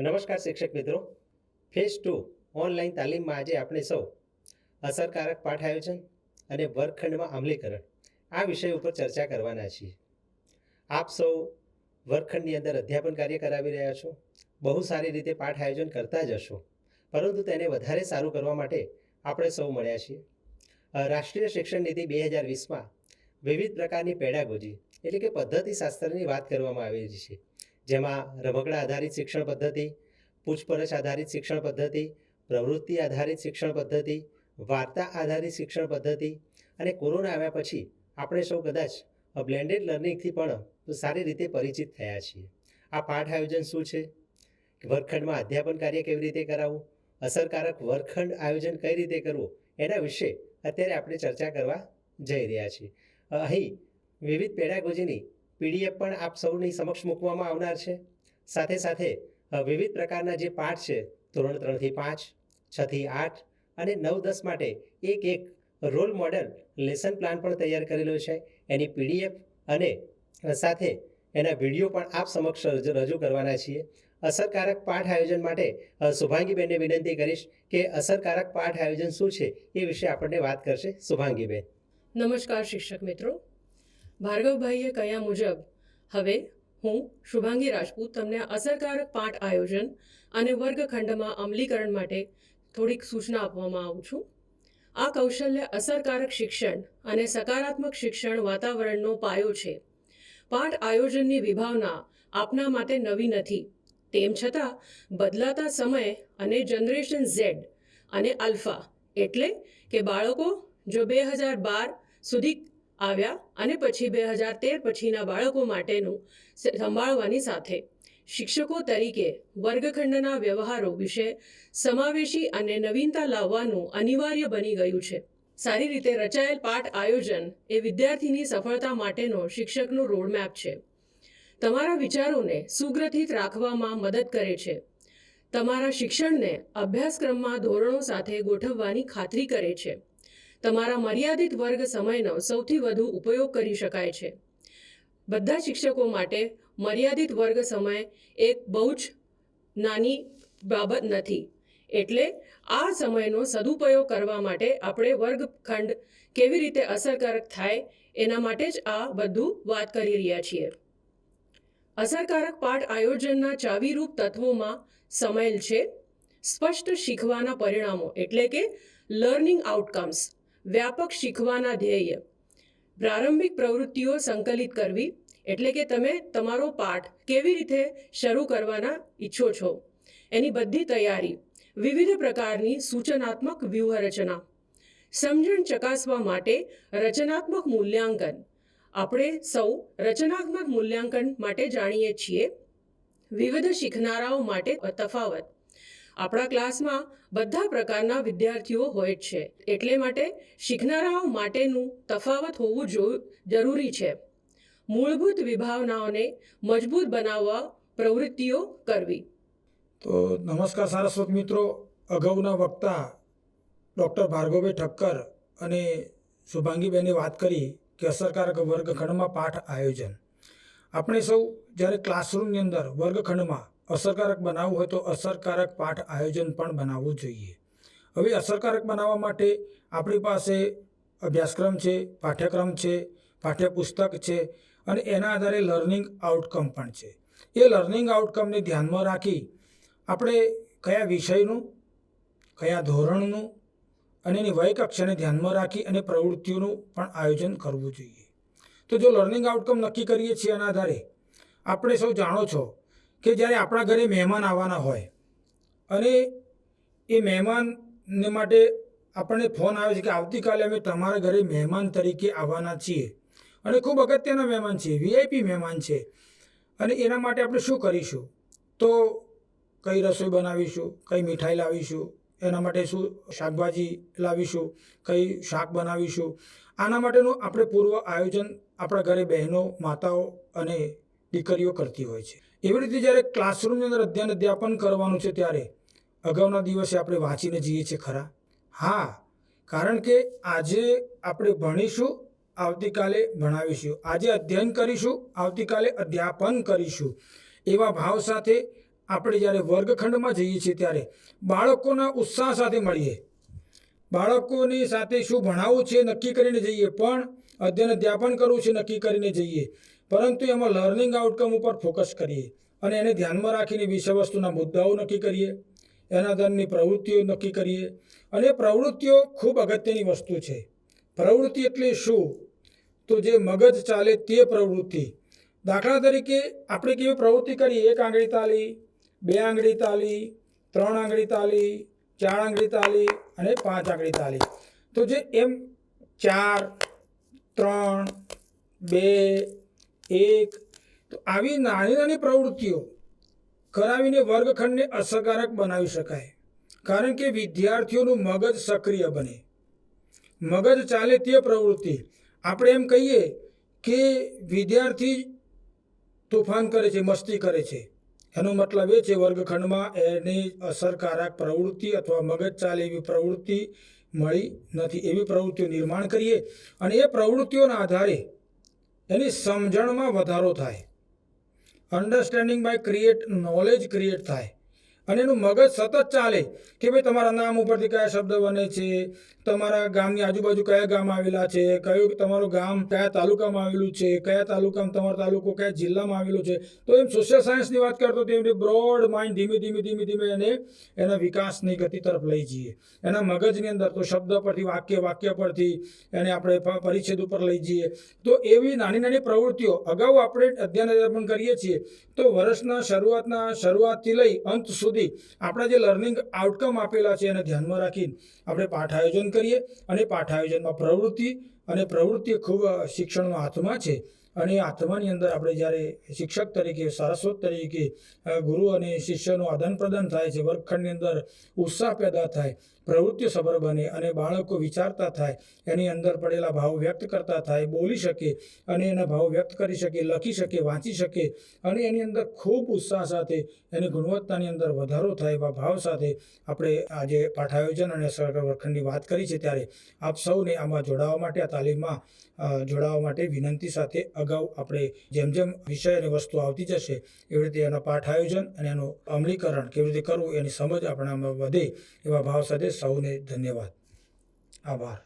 નમસ્કાર શિક્ષક મિત્રો. ફેઝ 2 ઓનલાઈન તાલીમમાં આજે આપણે સૌ અસરકારક પાઠ આયોજન અને વર્ગખંડમાં અમલીકરણ આ વિષય ઉપર ચર્ચા કરવાના છીએ. આપ સૌ વર્ગખંડની અંદર અધ્યાપન કાર્ય કરાવી રહ્યા છો, બહુ સારી રીતે પાઠ આયોજન કરતા જ હશો, પરંતુ તેને વધારે સારું કરવા માટે આપણે સૌ મળ્યા છીએ. રાષ્ટ્રીય શિક્ષણ નીતિ 2020માં વિવિધ પ્રકારની પેડાગોજી એટલે કે પદ્ધતિશાસ્ત્રની વાત કરવામાં આવેલી છે, જેમાં રમકડા આધારિત શિક્ષણ પદ્ધતિ, પૂછપરછ આધારિત શિક્ષણ પદ્ધતિ, પ્રવૃત્તિ આધારિત શિક્ષણ પદ્ધતિ, વાર્તા આધારિત શિક્ષણ પદ્ધતિ અને કોરોના આવ્યા પછી આપણે સૌ કદાચ બ્લેન્ડેડ લર્નિંગથી પણ સારી રીતે પરિચિત થયા છીએ. આ પાઠ આયોજન શું છે, વર્ગખંડમાં અધ્યાપન કાર્ય કેવી રીતે કરાવવું, અસરકારક વર્ગખંડ આયોજન કઈ રીતે કરવું, એના વિશે અત્યારે આપણે ચર્ચા કરવા જઈ રહ્યા છીએ. અહીં વિવિધ પેડાગોજીની PDF પણ આપ સૌની સમક્ષ મૂકવામાં આવનાર છે. સાથે સાથે વિવિધ પ્રકારના જે પાઠ છે, ધોરણ 3 થી 5, 6 થી 8 અને 9-10 માટે એક રોલ મોડેલ લેસન પ્લાન પણ તૈયાર કરેલો છે. એની PDF અને સાથે એના વિડીયો પણ આપ સમક્ષ રજૂ કરવાના છીએ. અસરકારક પાઠ આયોજન માટે શુભાંગીબેનને વિનંતી કરીશ કે અસરકારક પાઠ આયોજન શું છે એ વિશે આપણને વાત કરશે શુભાંગીબેન. નમસ્કાર શિક્ષક મિત્રો. ભાર્ગવભાઈએ કહ્યા મુજબ હવે હું શુભાંગી રાજપૂત તમને અસરકારક પાઠ આયોજન અને વર્ગખંડમાં અમલીકરણ માટે થોડીક સૂચના આપવામાં આવું છું. આ કૌશલ્ય અસરકારક શિક્ષણ અને સકારાત્મક શિક્ષણ વાતાવરણનો પાયો છે. પાઠ આયોજનની વિભાવના આપના માટે નવી નથી. તેમ છતાં બદલાતા સમય અને જનરેશન ઝેડ અને આલ્ફા એટલે કે બાળકો જો 2012 સુધી આવ્યા અને પછી 2013 પછીના બાળકો માટેનું સંભાળવાની સાથે શિક્ષકો તરીકે વર્ગખંડના વ્યવહારો વિશે સમાવેશી અને નવીનતા લાવવાનું અનિવાર્ય બની ગયું છે. સારી રીતે રચાયેલ પાઠ આયોજન એ વિદ્યાર્થીની સફળતા માટેનો શિક્ષકનો રોડમેપ છે. તમારા વિચારોને સુગ્રથિત રાખવામાં મદદ કરે છે. તમારા શિક્ષણને અભ્યાસક્રમમાં ધોરણો સાથે ગોઠવવાની ખાતરી કરે છે. તમારા મર્યાદિત વર્ગ સમયનો સૌથી વધુ ઉપયોગ કરી શકાય છે. બધા શિક્ષકો માટે મર્યાદિત વર્ગ સમય એક બહુ જ નાની બાબત નથી. એટલે આ સમયનો સદુપયોગ કરવા માટે આપણે વર્ગખંડ કેવી રીતે અસરકારક થાય એના માટે જ આ બધું વાત કરી રહ્યા છીએ. અસરકારક પાઠ આયોજનના ચાવીરૂપ તત્વોમાં સમાયેલ છે સ્પષ્ટ શીખવાના પરિણામો એટલે કે લર્નિંગ આઉટકમ્સ, વ્યાપક શીખવાના ધ્યેય, પ્રારંભિક પ્રવૃત્તિઓ સંકલિત કરવી એટલે કે તમે તમારો પાઠ કેવી રીતે શરૂ કરવાના ઈચ્છો છો એની બધી તૈયારી, વિવિધ પ્રકારની સૂચનાત્મક વ્યૂહરચના, સમજણ ચકાસવા માટે રચનાત્મક મૂલ્યાંકન. આપણે સૌ રચનાત્મક મૂલ્યાંકન માટે જાણીએ છીએ. વિવિધ શીખનારાઓ માટે તફાવત. આપણા ક્લાસમાં બધા પ્રકારના વિદ્યાર્થીઓ હોય છે, એટલે માટે શીખનારાઓ માટેનું તફાવત હોવું જરૂરી છે. મૂળભૂત વિભાવનાઓને મજબૂત બનાવવા પ્રવૃત્તિઓ કરવી. તો નમસ્કાર સારસ્વત મિત્રો. અગાઉના વક્તા ડૉક્ટર ભાર્ગવભાઈ ઠક્કર અને શુભાંગીબેને વાત કરી કે અસરકારક વર્ગખંડમાં પાઠ આયોજન. આપણે સૌ જ્યારે ક્લાસરૂમની અંદર વર્ગખંડમાં અસરકારક બનાવવું હોય તો અસરકારક પાઠ આયોજન પણ બનાવવું જોઈએ. હવે અસરકારક બનાવવા માટે આપણી પાસે અભ્યાસક્રમ છે, પાઠ્યક્રમ છે, પાઠ્યપુસ્તક છે અને એના આધારે લર્નિંગ આઉટકમ પણ છે. એ લર્નિંગ આઉટકમને ધ્યાનમાં રાખી આપણે કયા વિષયનું, કયા ધોરણનું અને એની વયકક્ષાને ધ્યાનમાં રાખી અને પ્રવૃત્તિઓનું પણ આયોજન કરવું જોઈએ. તો જો લર્નિંગ આઉટકમ નક્કી કરીએ છીએ એના આધારે આપણે સૌ જાણો છો કે જ્યારે આપણા ઘરે મહેમાન આવવાના હોય અને એ મહેમાનને માટે આપણને ફોન આવે છે કે આવતીકાલે અમે તમારા ઘરે મહેમાન તરીકે આવવાના છીએ અને ખૂબ અગત્યના મહેમાન છે, VIP મહેમાન છે અને એના માટે આપણે શું કરીશું, તો કઈ રસોઈ બનાવીશું, કઈ મીઠાઈ લાવીશું, એના માટે શું શાકભાજી લાવીશું, કઈ શાક બનાવીશું, આના માટેનું આપણે પૂર્વ આયોજન આપણા ઘરે બહેનો, માતાઓ અને દીકરીઓ કરતી હોય છે. એવી રીતે જ્યારે ક્લાસરૂમની અંદર અધ્યાપન કરવાનું છે ત્યારે અગાઉના દિવસે આપણે વાંચીને જઈએ છીએ ખરા? હા, કારણ કે આજે આપણે ભણીશું, આવતીકાલે ભણાવીશું. આજે અધ્યયન કરીશું, આવતીકાલે અધ્યાપન કરીશું. એવા ભાવ સાથે આપણે જ્યારે વર્ગખંડમાં જઈએ છીએ ત્યારે બાળકોના ઉત્સાહ સાથે મળીએ, બાળકોની સાથે શું ભણાવવું છે નક્કી કરીને જઈએ, પણ અધ્યયન અધ્યાપન કરવું છે નક્કી કરીને જઈએ, પરંતુ એમાં લર્નિંગ આઉટકમ ઉપર ફોકસ કરીએ અને એને ધ્યાનમાં રાખીને વિષય વસ્તુના મુદ્દાઓ નક્કી કરીએ, એના દરની પ્રવૃત્તિઓ નક્કી કરીએ. અને પ્રવૃત્તિઓ ખૂબ અગત્યની વસ્તુ છે. પ્રવૃત્તિ એટલે શું? તો જે મગજ ચાલે તે પ્રવૃત્તિ. દાખલા તરીકે આપણે કેવી પ્રવૃત્તિ કરીએ, 1 આંગળી તાલી, 2 આંગળી તાલી, 3 આંગળી તાલી, 4 આંગળી તાલી અને 5 આંગળી તાલી. તો જે એમ 4, 3, 2, 1 તો આવી નાની નાની પ્રવૃત્તિઓ કરાવીને વર્ગખંડને અસરકારક બનાવી શકાય. કારણ કે વિદ્યાર્થીઓનું મગજ સક્રિય બને, મગજ ચાલે તે પ્રવૃત્તિ. આપણે એમ કહીએ કે વિદ્યાર્થી તોફાન કરે છે, મસ્તી કરે છે, એનો મતલબ એ છે વર્ગખંડમાં એની અસરકારક પ્રવૃત્તિ અથવા મગજ ચાલે એવી પ્રવૃત્તિ મળી નથી. એવી પ્રવૃત્તિઓ નિર્માણ કરીએ અને એ પ્રવૃત્તિઓના આધારે એની સમજણમાં વધારો થાય. Understanding by create knowledge create થાય અને એનું મગજ સતત ચાલે કે ભાઈ તમારા નામ ઉપરથી કયા શબ્દ બને છે, તમારા ગામની આજુબાજુ કયા ગામ આવેલા છે, કયું તમારું ગામ કયા તાલુકામાં આવેલું છે, કયા તાલુકામાં તમારો તાલુકો કયા જિલ્લામાં આવેલો છે. તો એમ સોશિયલ સાયન્સની વાત કરતો તેમને બ્રોડ માઇન્ડ ધીમે ધીમે એને એના વિકાસની ગતિ તરફ લઈ જઈએ. એના મગજની અંદર તો શબ્દ પરથી વાક્ય પરથી એને આપણે પરિચ્છેદ ઉપર લઈ જઈએ. તો એવી નાની નાની પ્રવૃત્તિઓ અગાઉ આપણે અધ્યયન કરીએ છીએ. તો વર્ષના શરૂઆતથી લઈ અંત સુધી આપણા જે લર્નિંગ આઉટકમ આપેલા છે એને ધ્યાનમાં રાખીને આપણે પાઠ આયોજન કરીએ અને પાઠ આયોજનમાં પ્રવૃત્તિ ખૂબ શિક્ષણનો આત્મા છે. અને આત્માની અંદર આપણે જ્યારે શિક્ષક તરીકે, સારસ્વત તરીકે ગુરુ અને શિષ્યનું આદાન પ્રદાન થાય છે, વર્ગખંડની અંદર ઉત્સાહ પેદા થાય, પ્રવૃત્તિઓ સભર બને અને બાળકો વિચારતા થાય, એની અંદર પડેલા ભાવ વ્યક્ત કરતા થાય, બોલી શકે અને એના ભાવ વ્યક્ત કરી શકે, લખી શકે, વાંચી શકે અને એની અંદર ખૂબ ઉત્સાહ સાથે એની ગુણવત્તાની અંદર વધારો થાય એવા ભાવ સાથે આપણે આજે પાઠ આયોજન અને અસરકારક વર્ગખંડની વાત કરી છે. ત્યારે આપ સૌને આમાં જોડાવા માટે, આ તાલીમમાં જોડાવા માટે વિનંતી સાથે અગાઉ આપણે જેમ જેમ વિષય અને વસ્તુ આવતી જશે એવી રીતે એના પાઠ આયોજન અને એનું અમલીકરણ કેવી રીતે કરવું એની સમજ આપણામાં વધે એવા ભાવ સાથે સૌને ધન્યવાદ. આભાર.